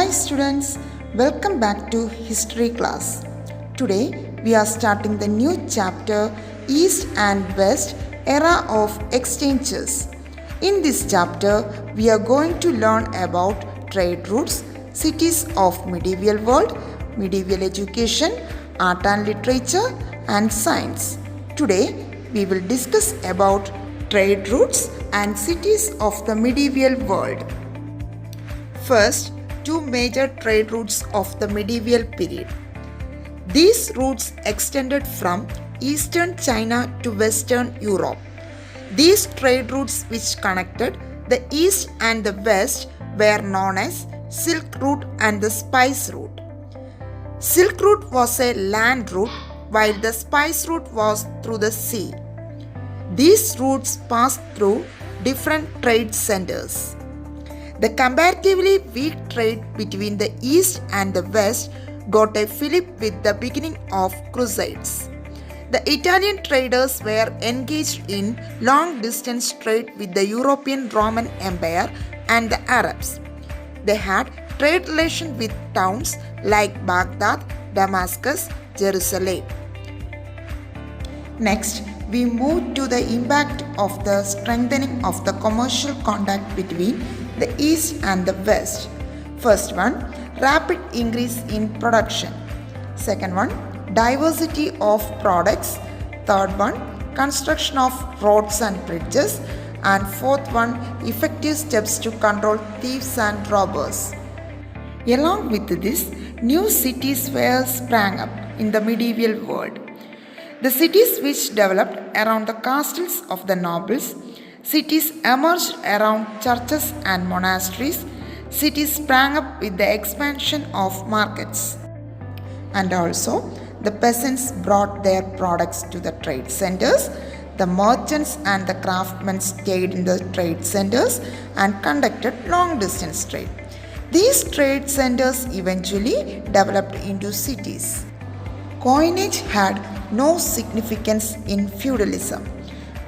Hi students, welcome back to history class. Today we are starting the new chapter East and West Era of Exchanges. In this chapter we are going to learn about trade routes, cities of medieval world, medieval education, art and literature and science. Today we will discuss about trade routes and cities of the medieval world. First, two major trade routes of the medieval period. These routes extended from eastern China to western Europe. These trade routes which connected the east and the west were known as Silk Route and the Spice Route. Silk Route was a land route while the Spice Route was through the sea. These routes passed through different trade centers. The comparatively weak trade between the East and the West got a fillip with the beginning of Crusades. The Italian traders were engaged in long-distance trade with the European Roman Empire and the Arabs. They had trade relations with towns like Baghdad, Damascus, Jerusalem. Next, we move to the impact of the strengthening of the commercial contact between the East and the West. First one, rapid increase in production. Second one, diversity of products. Third one, construction of roads and bridges. And fourth one, effective steps to control thieves and robbers. Along with this, new cities were sprang up in the medieval world. The cities which developed around the castles of the nobles, cities emerged around churches and monasteries, cities sprang up with the expansion of markets. And also, the peasants brought their products to the trade centers, the merchants and the craftsmen stayed in the trade centers and conducted long distance trade. These trade centers eventually developed into cities. Coinage had no significance in feudalism,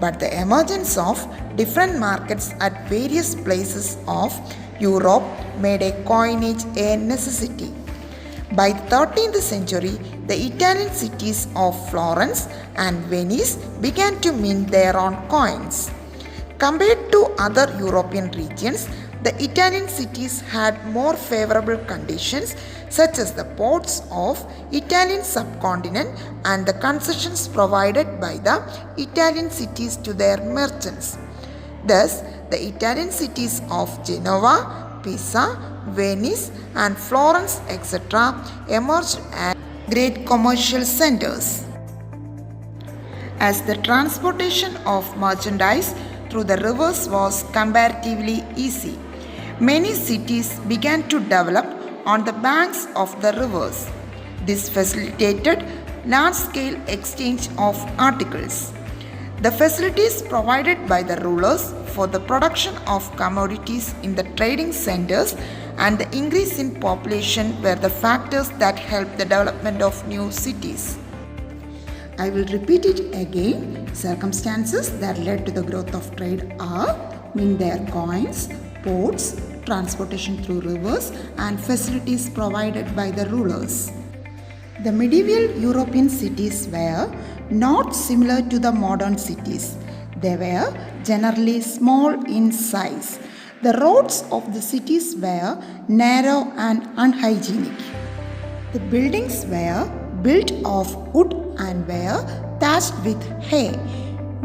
but the emergence of different markets at various places of Europe made a coinage a necessity. By the 13th century, the Italian cities of Florence and Venice began to mint their own coins. Compared to other European regions, the Italian cities had more favorable conditions such as the ports of Italian subcontinent and the concessions provided by the Italian cities to their merchants. Thus, the Italian cities of Genoa, Pisa, Venice and Florence etc. emerged as great commercial centers. As the transportation of merchandise through the rivers was comparatively easy, many cities began to develop on the banks of the rivers. This facilitated large-scale exchange of articles. The facilities provided by the rulers for the production of commodities in the trading centers and the increase in population were the factors that helped the development of new cities. I will repeat it again. Circumstances that led to the growth of trade are mint their coins, ports, transportation through rivers and facilities provided by the rulers. The medieval European cities were not similar to the modern cities. They were generally small in size. The roads of the cities were narrow and unhygienic. The buildings were built of wood and were thatched with hay.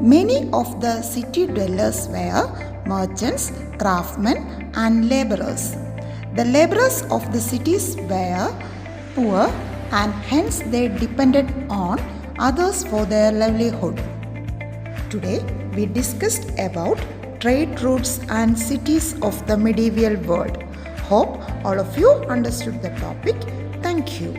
Many of the city dwellers were merchants, craftsmen and laborers. The laborers of the cities were poor and hence they depended on others for their livelihood. Today we discussed about trade routes and cities of the medieval world. Hope all of you understood the topic. Thank you.